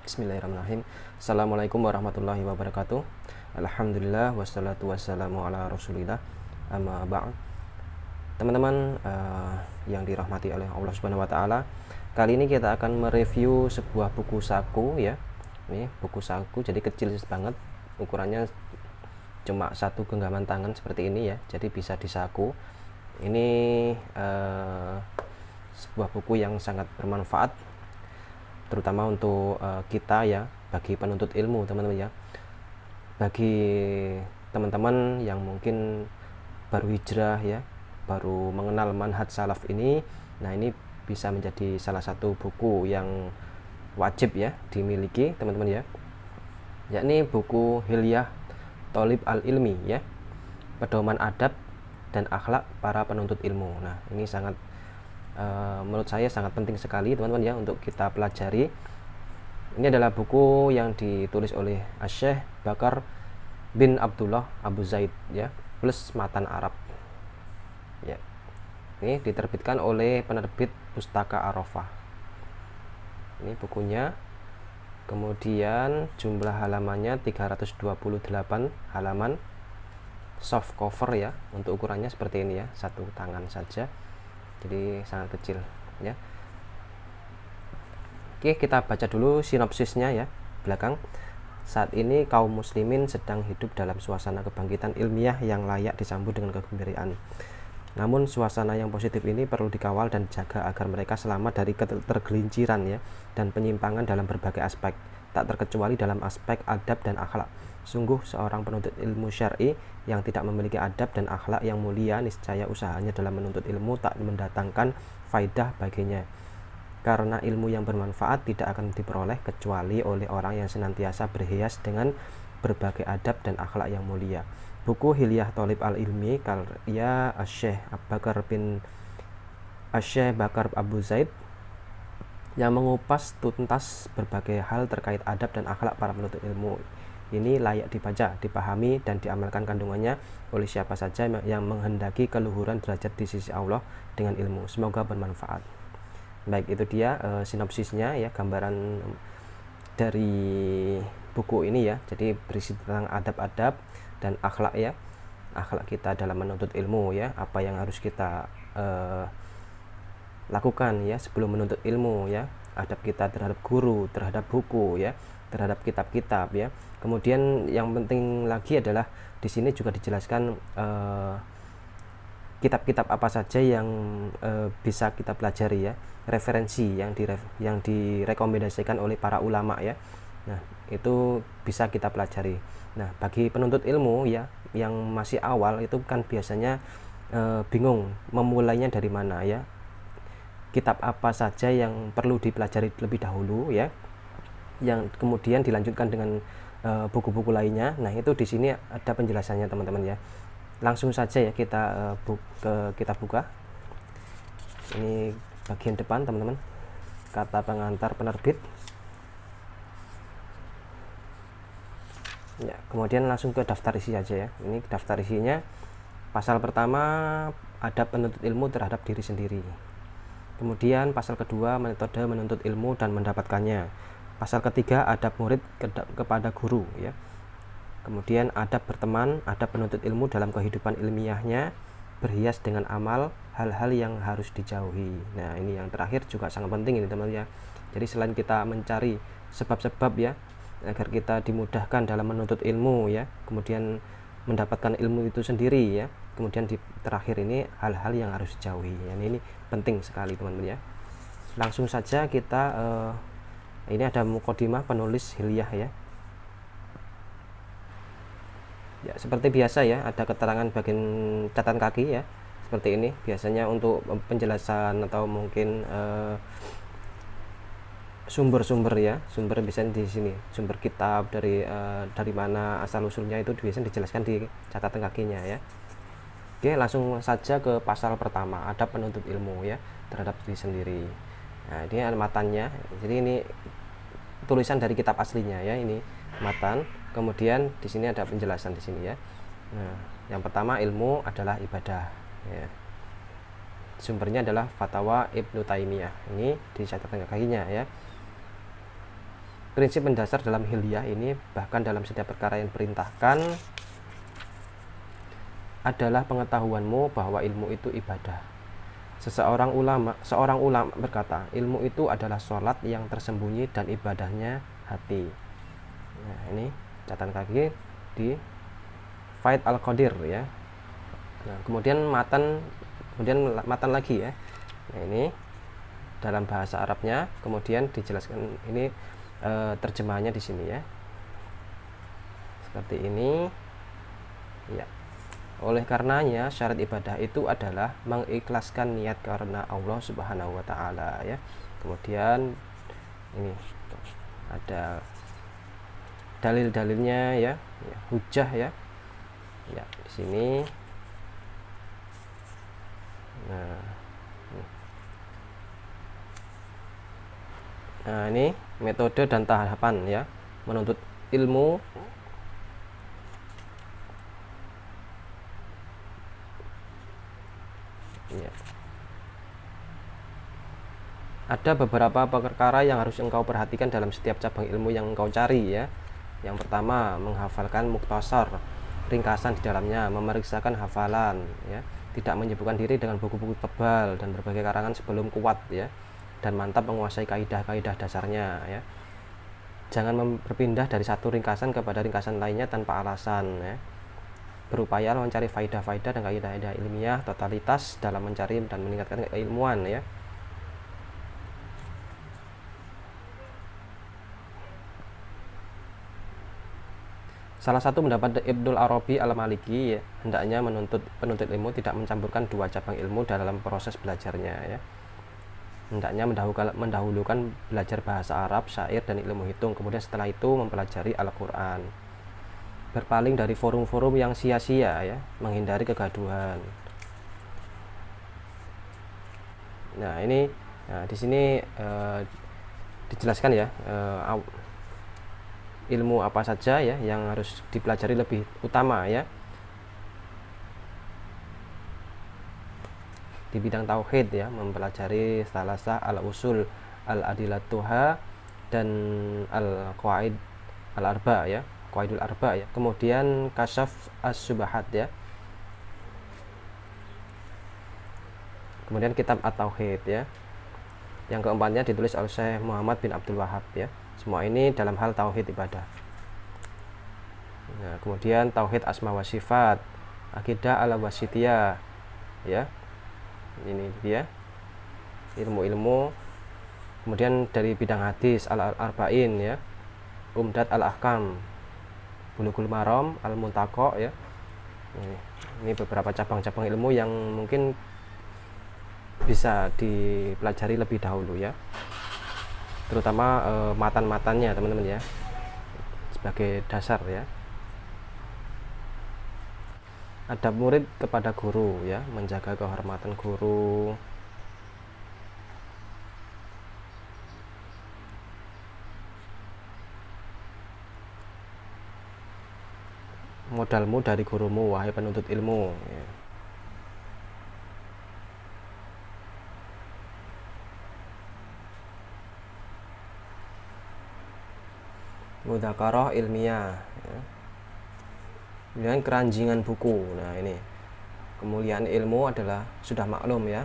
Bismillahirrahmanirrahim. Assalamualaikum warahmatullahi wabarakatuh. Alhamdulillah wassalatu wassalamu ala rasulillah, amma ba'd. Teman-teman yang dirahmati oleh Allah Subhanahu wa taala, kali ini kita akan mereview sebuah buku saku ya. Ini buku saku, jadi kecil banget, ukurannya cuma satu genggaman tangan seperti ini ya, jadi bisa disaku. Ini sebuah buku yang sangat bermanfaat, terutama untuk kita ya, bagi penuntut ilmu teman-teman ya, bagi teman-teman yang mungkin baru hijrah ya, baru mengenal manhaj salaf ini. Nah, ini bisa menjadi salah satu buku yang wajib ya dimiliki teman-teman ya, yakni buku Hilyah Thalib al-Ilmi ya, pedoman adab dan akhlak para penuntut ilmu. Nah, ini sangat menurut saya sangat penting sekali teman-teman ya untuk kita pelajari. Ini adalah buku yang ditulis oleh Syekh Bakar bin Abdullah Abu Zaid ya, plus matan Arab ya. Ini diterbitkan oleh penerbit Pustaka Arafah. Ini bukunya. Kemudian jumlah halamannya 328 halaman, soft cover ya, untuk ukurannya seperti ini ya, satu tangan saja, jadi sangat kecil ya. Oke, kita baca dulu sinopsisnya ya belakang. Saat ini kaum muslimin sedang hidup dalam suasana kebangkitan ilmiah yang layak disambut dengan kegembiraan. Namun suasana yang positif ini perlu dikawal dan dijaga agar mereka selamat dari ketergelinciran ya dan penyimpangan dalam berbagai aspek, tak terkecuali dalam aspek adab dan akhlak. Sungguh seorang penuntut ilmu syar'i yang tidak memiliki adab dan akhlak yang mulia, niscaya usahanya dalam menuntut ilmu tak mendatangkan faidah baginya. Karena ilmu yang bermanfaat tidak akan diperoleh kecuali oleh orang yang senantiasa berhias dengan berbagai adab dan akhlak yang mulia. Buku Hilyah Thalib al-Ilmi karya Syekh Bakar Abu Zaid yang mengupas tuntas berbagai hal terkait adab dan akhlak para penuntut ilmu. Ini layak dibaca, dipahami, dan diamalkan kandungannya oleh siapa saja yang menghendaki keluhuran derajat di sisi Allah dengan ilmu. Semoga bermanfaat. Baik, itu dia sinopsisnya ya, gambaran dari buku ini ya. Jadi berisi tentang adab-adab dan akhlak ya, akhlak kita dalam menuntut ilmu ya, apa yang harus kita lakukan ya sebelum menuntut ilmu ya, adab kita terhadap guru, terhadap buku ya, terhadap kitab-kitab ya. Kemudian yang penting lagi adalah di sini juga dijelaskan kitab-kitab apa saja yang bisa kita pelajari ya, referensi yang direkomendasikan oleh para ulama ya. Nah, itu bisa kita pelajari. Nah, bagi penuntut ilmu ya yang masih awal itu kan biasanya bingung memulainya dari mana ya, kitab apa saja yang perlu dipelajari terlebih dahulu ya, yang kemudian dilanjutkan dengan buku-buku lainnya. Nah, itu di sini ada penjelasannya teman-teman ya. Langsung saja ya kita buka. Ini bagian depan teman-teman, kata pengantar penerbit ya. Kemudian langsung ke daftar isi saja ya. Ini daftar isinya. Pasal pertama, adab penuntut ilmu terhadap diri sendiri. Kemudian pasal kedua, metode menuntut ilmu dan mendapatkannya. Pasal ketiga, adab murid kepada guru ya. Kemudian adab berteman, adab penuntut ilmu dalam kehidupan ilmiahnya, berhias dengan amal, hal-hal yang harus dijauhi. Nah, ini yang terakhir juga sangat penting ini teman-teman ya. Jadi selain kita mencari sebab-sebab ya agar kita dimudahkan dalam menuntut ilmu ya, kemudian mendapatkan ilmu itu sendiri ya, kemudian di terakhir ini hal-hal yang harus dijauhi. Ini penting sekali teman-teman ya. Langsung saja kita ini ada mukadimah penulis Hilyah ya. Ya, seperti biasa ya, ada keterangan bagian catatan kaki ya, seperti ini. Biasanya untuk penjelasan atau mungkin sumber-sumber ya, sumber biasanya di sini, sumber kitab dari mana asal usulnya itu biasanya dijelaskan di catatan kakinya ya. Oke, langsung saja ke pasal pertama, adab penuntut ilmu ya terhadap diri sendiri. Nah, ini ada matanya. Jadi ini tulisan dari kitab aslinya ya, ini matan. Kemudian di sini ada penjelasan di sini ya. Nah, yang pertama, ilmu adalah ibadah ya. Sumbernya adalah Fatwa Ibnu Taimiyah. Ini di catatan kakinya ya. prinsip mendasar dalam hiliyah ini, bahkan dalam setiap perkara yang perintahkan, adalah pengetahuanmu bahwa ilmu itu ibadah. Seorang ulama berkata, ilmu itu adalah sholat yang tersembunyi dan ibadahnya hati. Nah, ini catatan kaki di Faid Al-Qadir ya. Nah, kemudian matan lagi ya. Nah, ini dalam bahasa Arabnya, kemudian dijelaskan ini terjemahannya di sini ya. Seperti ini. Ya. Oleh karenanya syarat ibadah itu adalah mengikhlaskan niat karena Allah Subhanahu wa taala ya. Kemudian ini ada dalil-dalilnya ya, hujah ya. Ya, di sini. Nah, ini metode dan tahapan ya menuntut ilmu. Ya. Ada beberapa perkara yang harus engkau perhatikan dalam setiap cabang ilmu yang engkau cari ya. Yang pertama, menghafalkan mukhtasar, ringkasan di dalamnya, memeriksakan hafalan ya, tidak menyibukkan diri dengan buku-buku tebal dan berbagai karangan sebelum kuat ya, dan mantap menguasai kaidah-kaidah dasarnya ya. Jangan berpindah dari satu ringkasan kepada ringkasan lainnya tanpa alasan ya. Berupaya mencari faidah-faidah dan kaidah-kaidah ilmiah totalitas dalam mencari dan meningkatkan keilmuan ya. Salah satu pendapat Ibnul Arabi Al-Maliki ya, hendaknya penuntut ilmu tidak mencampurkan dua cabang ilmu dalam proses belajarnya ya. Hendaknya mendahulukan belajar bahasa Arab, syair dan ilmu hitung, kemudian setelah itu mempelajari Al-Qur'an. Berpaling dari forum-forum yang sia-sia ya, menghindari kegaduhan. Nah, ini di sini dijelaskan ya ilmu apa saja ya yang harus dipelajari lebih utama ya. Di bidang tauhid ya, mempelajari salasah al-usul al-adilatuha dan al-qawaid al-arba ya, qawaidul arba ya. Kemudian kasyaf as-subahat ya. Kemudian kitab at-tauhid ya. Yang keempatnya ditulis oleh Syekh Muhammad bin Abdul Wahab ya. Semua ini dalam hal tauhid ibadah. Nah, kemudian tauhid asma wa sifat, akidah al-wasitiyah ya. Ini dia ilmu-ilmu. Kemudian dari bidang hadis al-arba'in ya, umdat al-ahkam, bulughul maram, al-muntaqa ya. Ini beberapa cabang-cabang ilmu yang mungkin bisa dipelajari lebih dahulu ya, terutama matan-matannya teman-teman ya, sebagai dasar ya. Adab murid kepada guru ya, menjaga kehormatan guru. Modalmu dari gurumu wahai penuntut ilmu ya. Mudzakarah ilmiah ya. Kemudian keranjingan buku. Nah, ini kemuliaan ilmu adalah sudah maklum ya.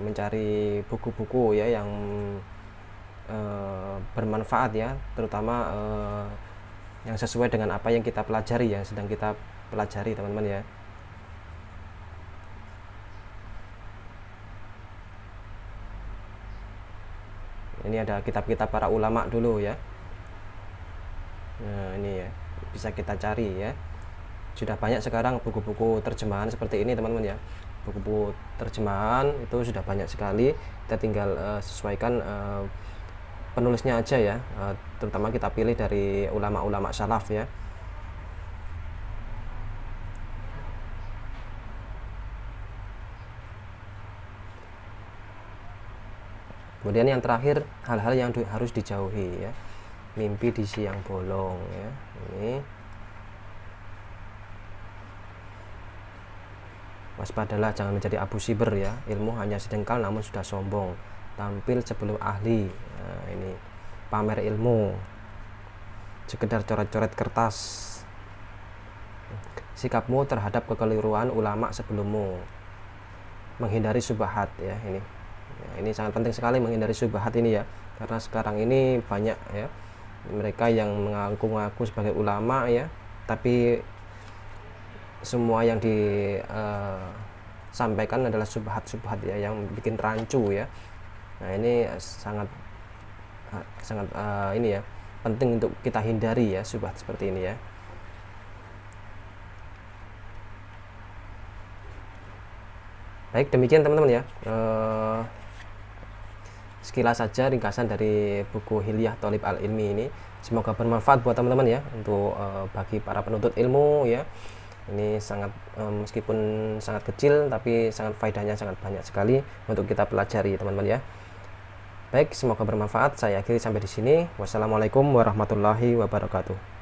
Mencari buku-buku ya yang bermanfaat ya, terutama yang sesuai dengan apa yang kita pelajari, yang sedang kita pelajari teman-teman ya. Ini ada kitab-kitab para ulama dulu ya. Nah, ini ya bisa kita cari ya. Sudah banyak sekarang buku-buku terjemahan seperti ini teman-teman ya. Buku-buku terjemahan itu sudah banyak sekali. Kita tinggal sesuaikan penulisnya aja ya. Terutama kita pilih dari ulama-ulama salaf ya. Kemudian yang terakhir, hal-hal yang harus dijauhi ya. Mimpi di siang bolong ya. Ini waspadalah, jangan menjadi Abu Siber ya. Ilmu hanya sedengkal namun sudah sombong. tampil sebelum ahli. Nah, ini pamer ilmu, sekedar coret-coret kertas. Sikapmu terhadap kekeliruan ulama sebelummu, menghindari syubhat ya. Ini sangat penting sekali menghindari syubhat ini ya, karena sekarang ini banyak ya mereka yang mengaku-ngaku sebagai ulama ya, tapi semua yang disampaikan adalah syubhat-syubhat ya, yang bikin rancu ya. Nah, ini sangat ini ya, penting untuk kita hindari ya syubhat seperti ini ya. Baik, demikian teman-teman ya, sekilas saja ringkasan dari buku Hilyah Thalib Al-Ilmi ini. Semoga bermanfaat buat teman-teman ya, untuk bagi para penuntut ilmu ya. Ini sangat meskipun sangat kecil, tapi sangat faedahnya sangat banyak sekali untuk kita pelajari teman-teman ya. Baik, semoga bermanfaat. Saya akhiri sampai di sini. Wassalamualaikum warahmatullahi wabarakatuh.